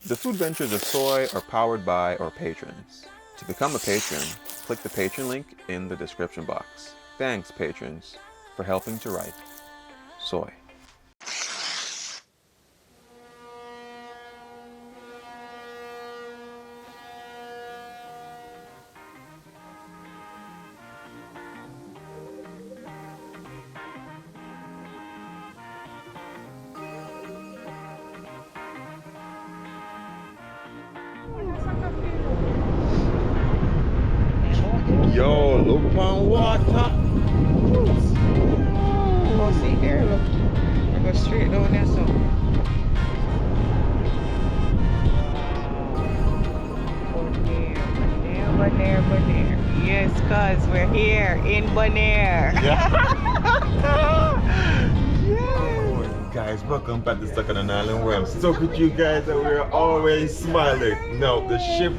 The food ventures of Soai are powered by our patrons. To become a patron, click the patron link in the description box. Thanks, patrons, for helping to write Soai. Yo, look on water. Oh, see here, look. I go straight down there, so. Bonaire. Yes, cuz we're here in Bonaire. Yeah. Guys, welcome back to Stuck on an Island, where I'm stuck with you guys and we're always smiling. No, the ship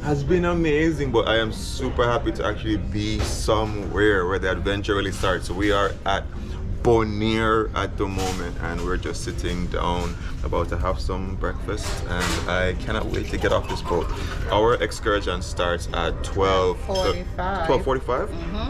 has been amazing, but I am super happy to actually be somewhere where the adventure really starts. So we are at Bonaire at the moment and we're just sitting down about to have some breakfast, and I cannot wait to get off this boat. Our excursion starts at 12:45. 12:45?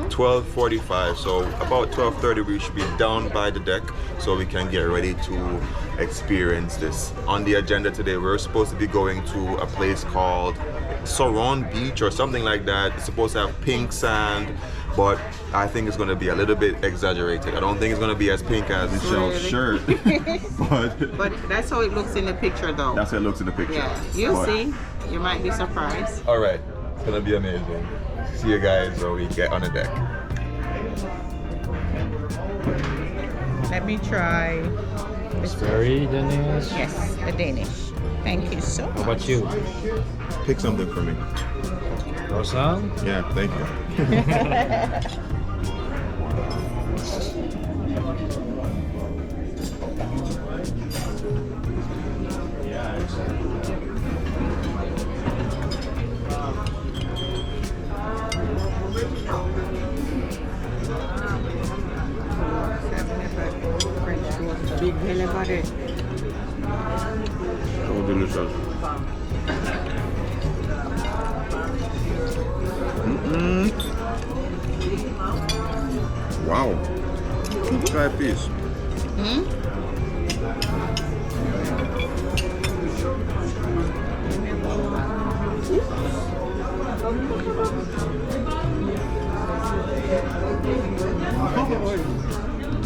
12:45, so about 12:30 we should be down by the deck so we can get ready to experience this. On the agenda today, we're supposed to be going to a place called Sorobon Beach or something like that. It's supposed to have pink sand, but I think it's going to be a little bit exaggerated. I don't think it's going to be as pink as Michelle's shirt. But that's how it looks in the picture, though. That's how it looks in the picture. Yeah, you'll see. You might be surprised. All right, it's going to be amazing. See you guys when we get on the deck. Let me try. It's very Danish. Yes, the Danish. Thank you so much. How about you? Pick something for me. Croissant? Yeah, thank you. Big belly body. So delicious. Wow. Try a piece.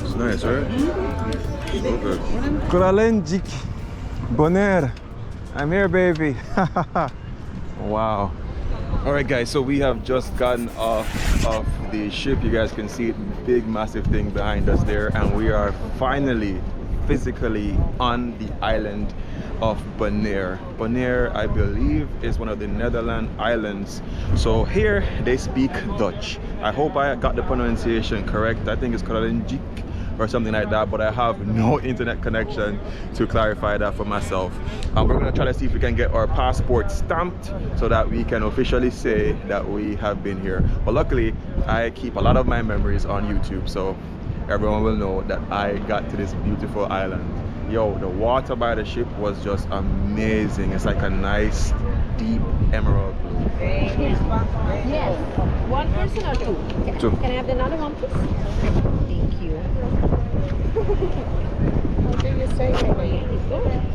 It's nice, right? So good. Kralendijk Bonaire. I'm here, baby. Wow. All right, guys, so we have just gotten off of the ship. You guys can see it, big massive thing behind us there, and we are finally physically on the island of Bonaire. Bonaire, I believe, is one of the Netherlands islands. So here they speak Dutch. I hope I got the pronunciation correct. I think it's Kralendijk or something like that, but I have no internet connection to clarify that for myself. And we're gonna try to see if we can get our passport stamped so that we can officially say that we have been here. But luckily, I keep a lot of my memories on YouTube, so everyone will know that I got to this beautiful island. Yo, the water by the ship was just amazing. It's like a nice, deep emerald blue. Yes. One person or two? Two. Can I have another one, please? Thank you. What did you say?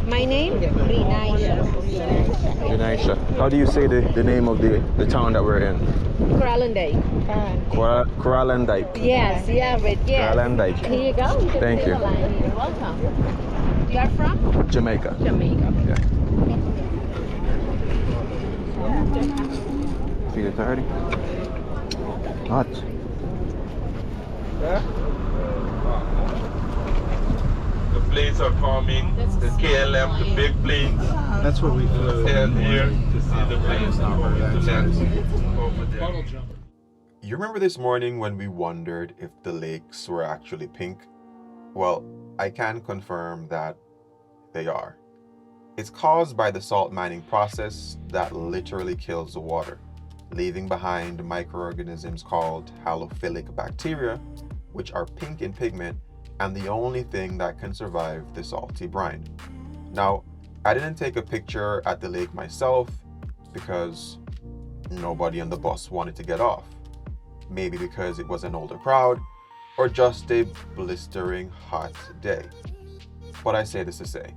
My name? Rinaisha. Denisha. How do you say the name of the town that we're in? Kralendijk. Kralendijk. Yes, yeah, but yes. Kralendijk. Here you go. You can Thank pay you. the line. You're welcome. You are from? Jamaica. Jamaica. Yeah. Feel it already? Hot. The planes are coming, the KLM, the big planes. That's what we flew. And here to see the planes coming to land over there. You remember this morning when we wondered if the lakes were actually pink? Well, I can confirm that they are. It's caused by the salt mining process that literally kills the water, leaving behind microorganisms called halophilic bacteria, which are pink in pigment and the only thing that can survive the salty brine. Now, I didn't take a picture at the lake myself because nobody on the bus wanted to get off. Maybe because it was an older crowd or just a blistering hot day. But I say this to say,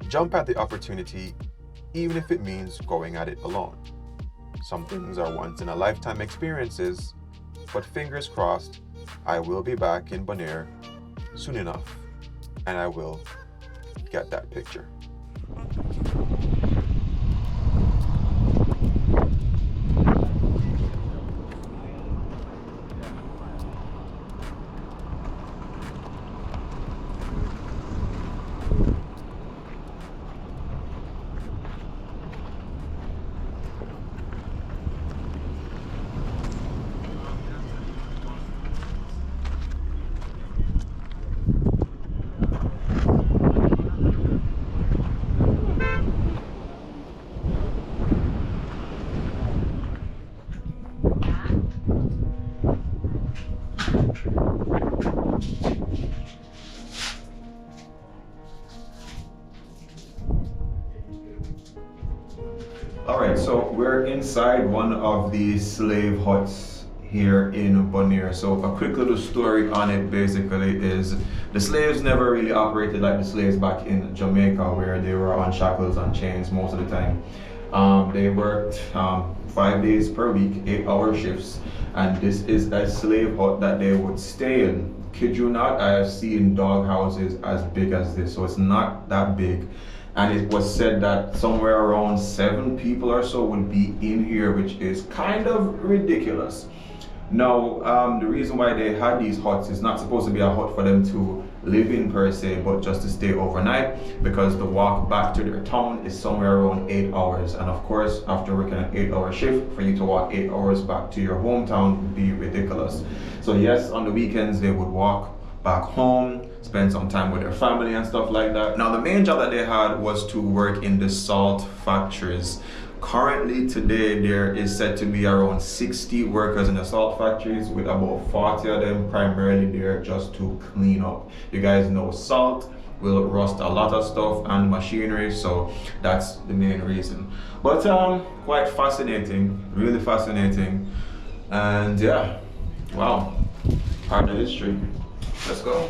jump at the opportunity even if it means going at it alone. Some things are once in a lifetime experiences, but fingers crossed, I will be back in Bonaire soon enough and I will get that picture. Alright, so we're inside one of the slave huts here in Bonaire. So a quick little story on it basically is the slaves never really operated like the slaves back in Jamaica, where they were on shackles and chains most of the time. They worked 5 days per week, 8-hour shifts, and this is a slave hut that they would stay in. Kid you not, I have seen dog houses as big as this, so it's not that big. And it was said that somewhere around 7 people or so would be in here, which is kind of ridiculous. Now, the reason why they had these huts is not supposed to be a hut for them to live in per se, but just to stay overnight, because the walk back to their town is somewhere around 8 hours. And of course, after working an 8-hour shift, for you to walk 8 hours back to your hometown would be ridiculous. So yes, on the weekends, they would walk back home, spend some time with their family and stuff like that. Now, the main job that they had was to work in the salt factories. Currently today, there is said to be around 60 workers in the salt factories, with about 40 of them primarily there just to clean up. You guys know salt will rust a lot of stuff and machinery, so that's the main reason. But quite fascinating, really fascinating. And yeah, wow, part of history. Let's go.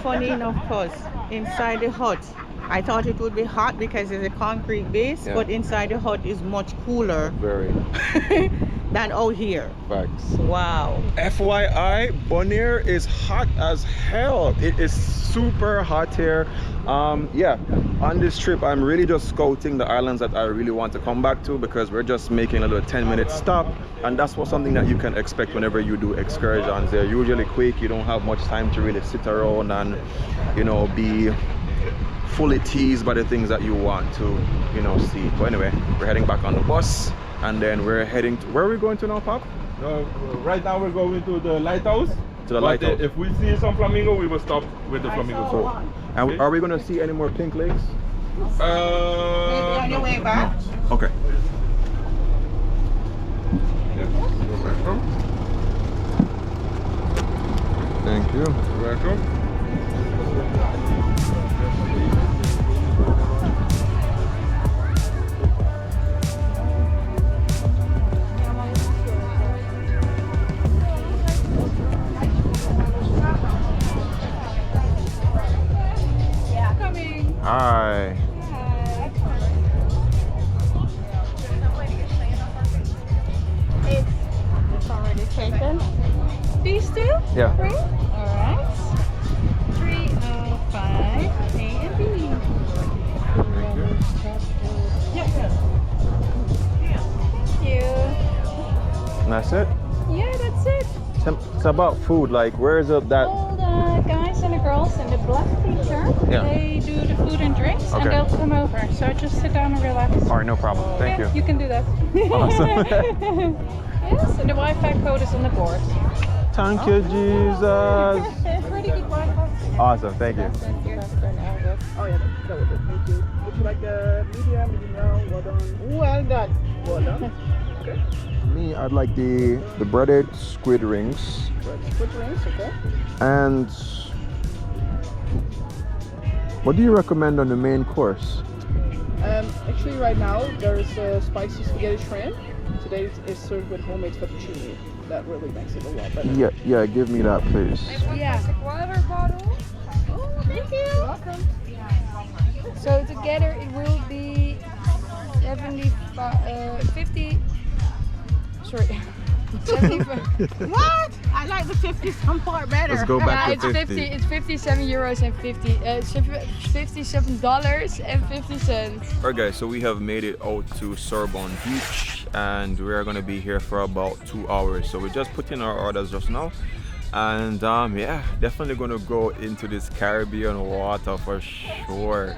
Funny enough, cause inside the hut, I thought it would be hot because it's a concrete base, but inside the hut is much cooler. Very. Than out here. Facts. Wow. FYI, Bonaire is hot as hell. It is super hot here. Yeah, on this trip, I'm really just scouting the islands that I really want to come back to, because we're just making a little 10-minute stop, and that's something that you can expect whenever you do excursions. They're usually quick. You don't have much time to really sit around and, you know, be fully teased by the things that you want to, you know, see. But anyway, we're heading back on the bus. And then we're heading to, where are we going to now, Pop? Right now we're going to the lighthouse. To the lighthouse. If we see some flamingo, we will stop with the flamingo. So, and okay. Are we going to see any more pink lakes? Maybe on your way back. Okay. Yes, you're welcome. Thank you. You're welcome. Hi. It's already taken. These two? Yeah. 3? Alright. 305 A and B. Thank you. Yep. Thank you. And that's it? Yeah, that's it. It's about food. Like, where is it that? All the guys and the girls in the black t-shirt, they do the food and drinks, and they'll come over. So just sit down and relax. All right, no problem. Thank you. You can do that. Awesome. Yes, and the Wi-Fi code is on the board. Thank you, Jesus. Pretty good Wi-Fi. Awesome, thank you. Thank you. That's an Angus. Oh yeah, that was it. Thank you. Would you like a medium well, well done? Well done. Well done. Okay. Me, I'd like the breaded squid rings. Squid rings, okay. And what do you recommend on the main course? Actually, right now there's spicy spaghetti shrimp. Today it's served with homemade fettuccine. That really makes it a lot better. Yeah, give me that, please. Yeah. Water bottle. Oh, thank you. You're welcome. So together it will be 50. Sorry. 75. What? I like the 50 some part better. Let's go back It's to 50. It's 57 euros and 57 and 50 cents. Alright guys, so we have made it out to Sorobon Beach and we're gonna be here for about 2 hours. So we just put in our orders just now. And yeah, definitely gonna go into this Caribbean water for sure.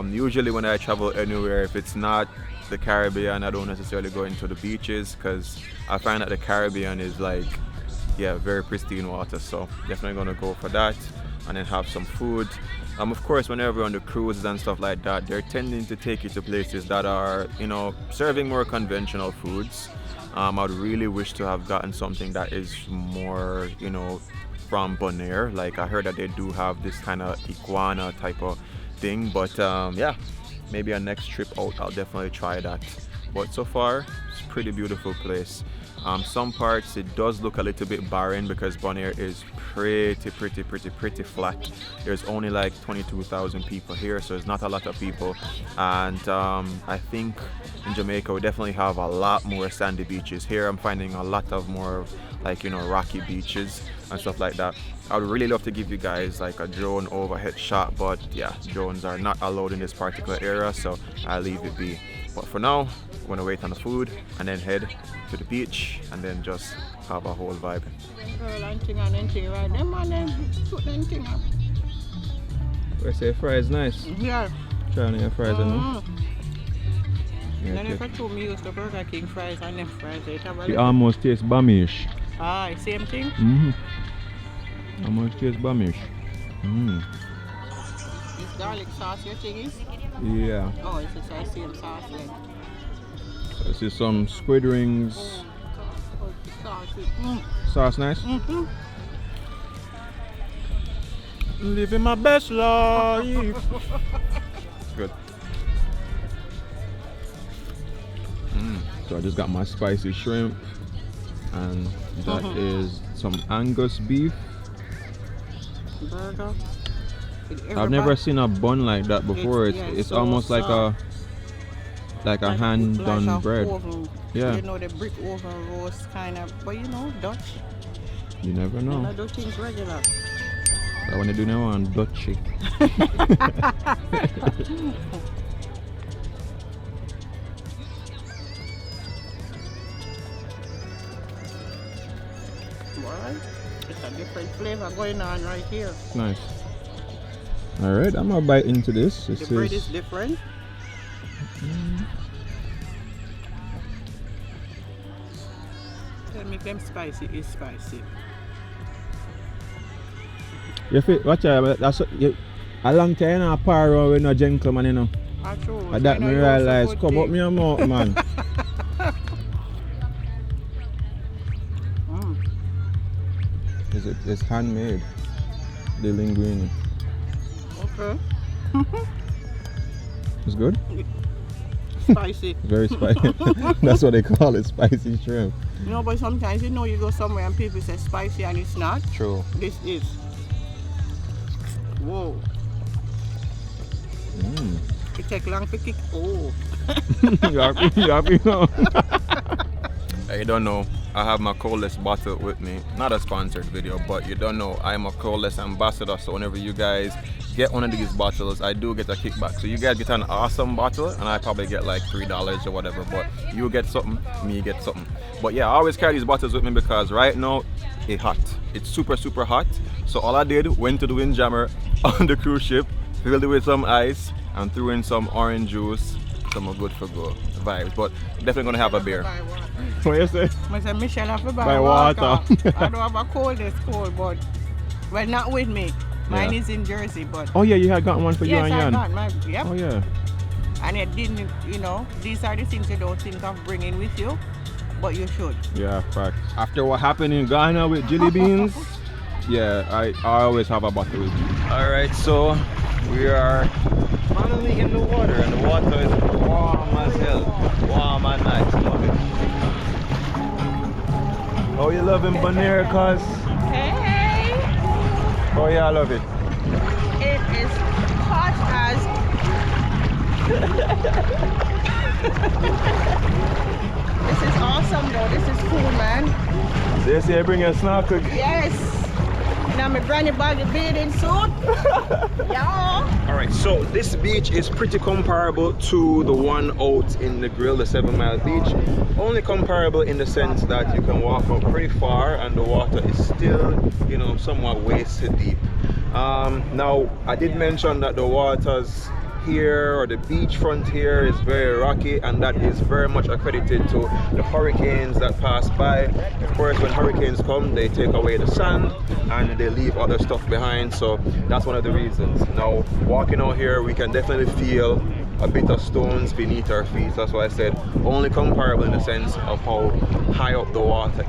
Usually when I travel anywhere, if it's not the Caribbean, I don't necessarily go into the beaches because I find that the Caribbean is like, yeah, very pristine water. So definitely gonna go for that and then have some food. Of course, whenever you're on the cruises and stuff like that, they're tending to take you to places that are, you know, serving more conventional foods. I'd really wish to have gotten something that is more, you know, from Bonaire. Like I heard that they do have this kind of iguana type of thing, but yeah, maybe our next trip out I'll definitely try that. But so far it's a pretty beautiful place. Some parts it does look a little bit barren because Bonaire is pretty flat. There's only like 22,000 people here, so it's not a lot of people. And I think in Jamaica we definitely have a lot more sandy beaches. Here I'm finding a lot of more like, you know, rocky beaches and stuff like that. I would really love to give you guys like a drone overhead shot, but yeah, drones are not allowed in this particular area, so I'll leave it be. But for now, I'm gonna wait on the food and then head to the beach and then just have a whole vibe. I say fries nice. Yeah. Try on your fries, no? Yeah, Then if I told me use the Burger King fries and them fries, it almost tastes bamish. Ah, same thing? Almost tastes bamish. This garlic sauce your thing is? Yeah. Oh, it's the same sauce then. So this is some squid rings. Sauce nice? Living my best life. Good. So I just got my spicy shrimp, and that is some Angus beef. Burger. I've never seen a bun like that before. It's so almost like a hand done bread. Oven. Yeah. You know, the brick oven roast kind of, but you know, Dutch. You never know. I do things regular. I want to do now on Dutchy. Alright, it's a different flavor going on right here. Nice. Alright, I'm gonna bite into this. The bread is different. Tell me if them spicy is spicy. You feel, watch out, that's a long time in a par around with no gentleman, you know. And that me realize, come up me your mouth, man. It's handmade, the linguine. Okay. It's good? Spicy. Very spicy. That's what they call it, spicy shrimp. You know, but sometimes you know you go somewhere and people say spicy and it's not. True. This is. Whoa. It take long to kick. Oh. You happy now? You don't know, I have my coldest bottle with me. Not a sponsored video, but you don't know, I'm a coldest ambassador. So whenever you guys get one of these bottles, I do get a kickback. So you guys get an awesome bottle and I probably get like $3 or whatever, but you get something, me get something. But yeah, I always carry these bottles with me because right now it's hot. It's super hot. So all I did, went to the windjammer on the cruise ship, filled it with some ice and threw in some orange juice. Some good for go vibes, but definitely gonna have a beer. What you say? I said, Michelle have to buy water. I don't have a cold, it's cold, but well, not with me. Mine is in Jersey, but Oh yeah, you had gotten one for you yes, and I Jan. got my, yep. Oh yeah. And it didn't, you know, these are the things you don't think of bringing with you, but you should. Yeah, fact. After what happened in Ghana with jelly beans, yeah, I always have a bottle with me. Alright, so we are finally in the water, and the water is warm as hell. Warm and nice, love it. Oh, you loving Bonaire, cuz? Hey! Oh yeah, I love it. It is hot as... This is awesome though, this is cool, man. They say bring a snorkel. Yes! Now my granny body bathing suit. Yeah. Alright, so this beach is pretty comparable to the one out in the Grill, the 7 Mile Beach. Only comparable in the sense that you can walk up pretty far and the water is still, you know, somewhat waist deep. Now, I did mention that the waters here, or the beachfront here, is very rocky, and that is very much accredited to the hurricanes that pass by. Of course, when hurricanes come, they take away the sand and they leave other stuff behind, so that's one of the reasons. Now, walking out here, we can definitely feel a bit of stones beneath our feet. That's why I said only comparable in the sense of how high up the water is,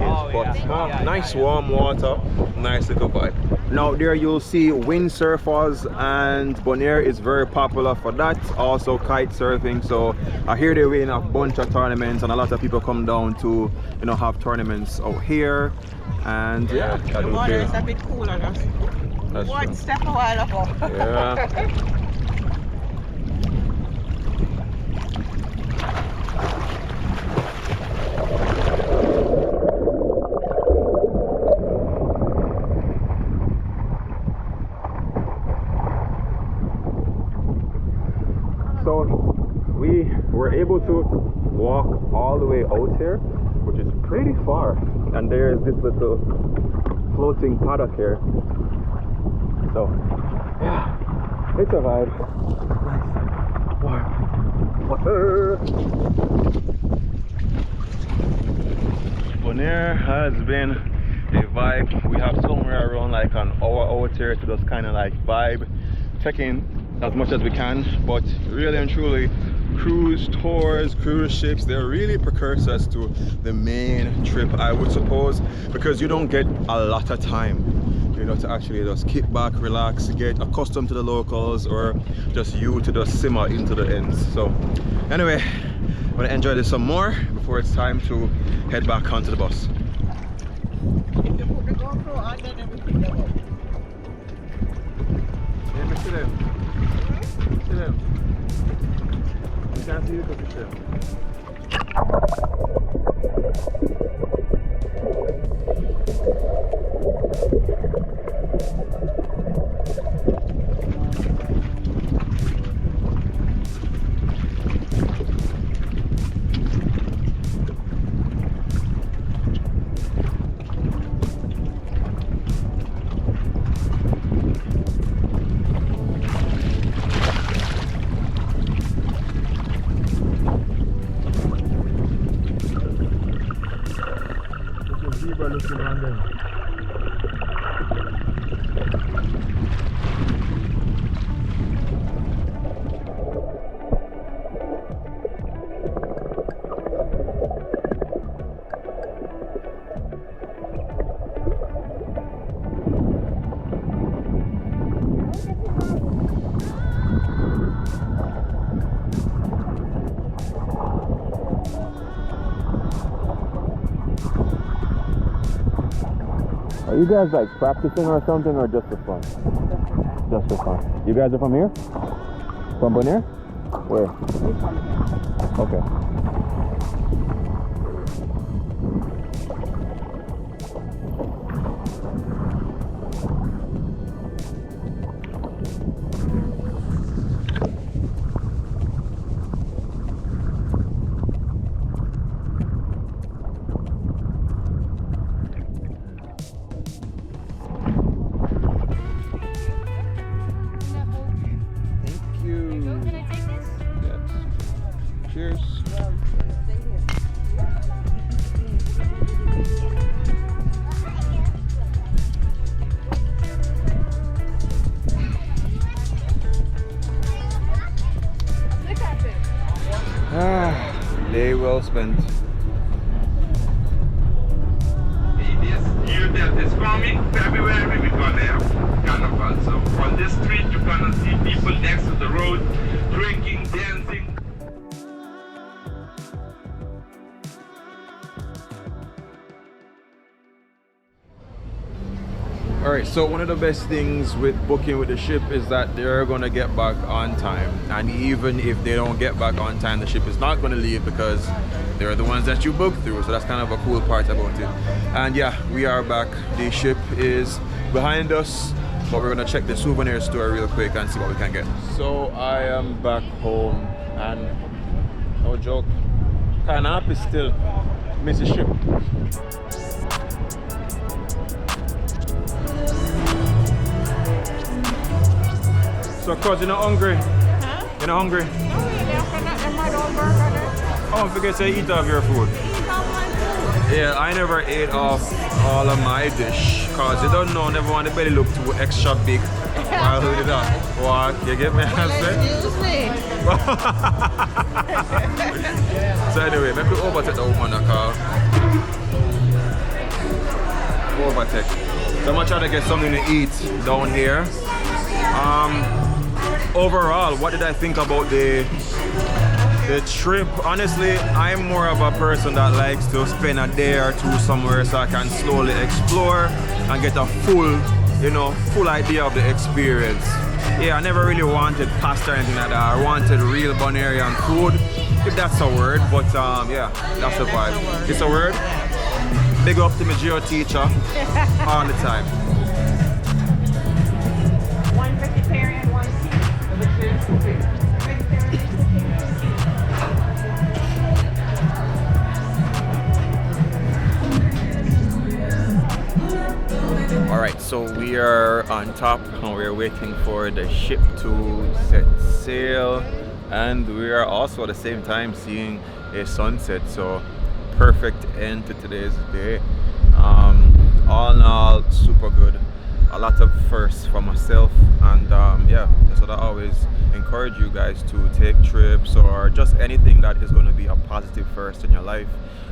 but nice warm water, nice little vibe. Now there you'll see windsurfers, and Bonaire is very popular for that, also kite surfing. So I hear they win a bunch of tournaments, and a lot of people come down to, you know, have tournaments out here. And yeah, The water is a bit cooler than one step a while ago. Yeah. So we were able to walk all the way out here, which is pretty far, and there's this little floating paddock here. So yeah, it's a vibe. Nice warm water. Bonaire has been a vibe. We have somewhere around like an hour out here to just kind of like vibe, check in as much as we can, but really and truly, cruise tours, cruise ships, they're really precursors to the main trip, I would suppose, because you don't get a lot of time, you know, to actually just kick back, relax, get accustomed to the locals, or just you to just simmer into the ends. So anyway, I'm gonna enjoy this some more before it's time to head back onto the bus. If you put the GoPro on, then everything goes up. Yeah, but see them. See them. You can't see the picture. Are you guys like practicing or something, or just for fun? Just for fun. You guys are from here? From Bonaire? Where? Okay. Cheers. day well spent. This year that is coming, February, we're gonna have carnival. So on this street, you're gonna see people next to the road drinking, dancing. Alright, so one of the best things with booking with the ship is that they're gonna get back on time, and even if they don't get back on time, the ship is not gonna leave because they're the ones that you booked through. So that's kind of a cool part about it. And yeah, we are back. The ship is behind us, but we're gonna check the souvenir store real quick and see what we can get. So I am back home, and no joke, kinda happy still. Miss the ship. So, cause you're not hungry? Huh? You're not hungry? No, really. After that, they might all burger there. Oh, forget to eat off your food. Eat off my food. Yeah, I never ate off all of my dish, cause you don't know, never want the belly look too extra big while we do that. What? You get me? Excuse me. So anyway, make we overtake the woman that car. Overtake. So I'm gonna try to get something to eat down here. Overall, what did I think about the trip? Honestly, I'm more of a person that likes to spend a day or two somewhere so I can slowly explore and get a full, full idea of the experience. Yeah, I never really wanted pasta or anything like that. I wanted real Bonairean food, if that's a word, but yeah, that's the vibe. It's a word? Big up to my geo teacher all the time. One vegetarian, one Alright, so we are on top and we're waiting for the ship to set sail, and we are also at the same time seeing a sunset, so perfect end to today's day. All in all, super good. A lot of firsts for myself, and yeah, that's what I always encourage you guys to take trips or just anything that is going to be a positive first in your life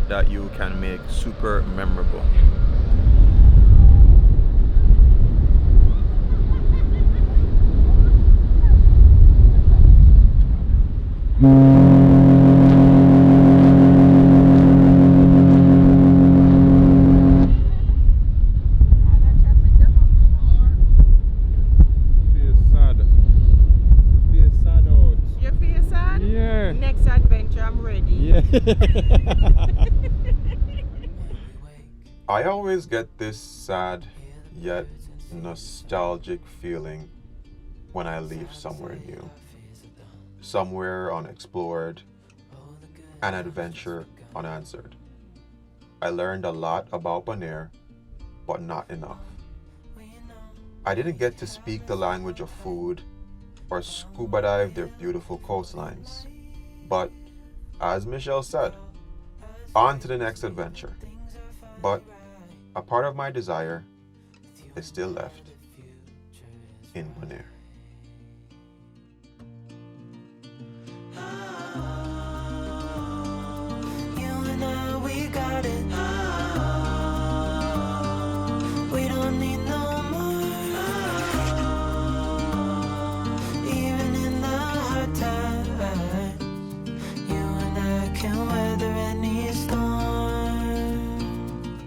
that you can make super memorable. I always get this sad yet nostalgic feeling when I leave somewhere new, somewhere unexplored, an adventure unanswered. I learned a lot about Bonaire, but not enough. I didn't get to speak the language of food or scuba dive their beautiful coastlines, but as Michelle said, on to the next adventure. But a part of my desire is still left in Bonaire.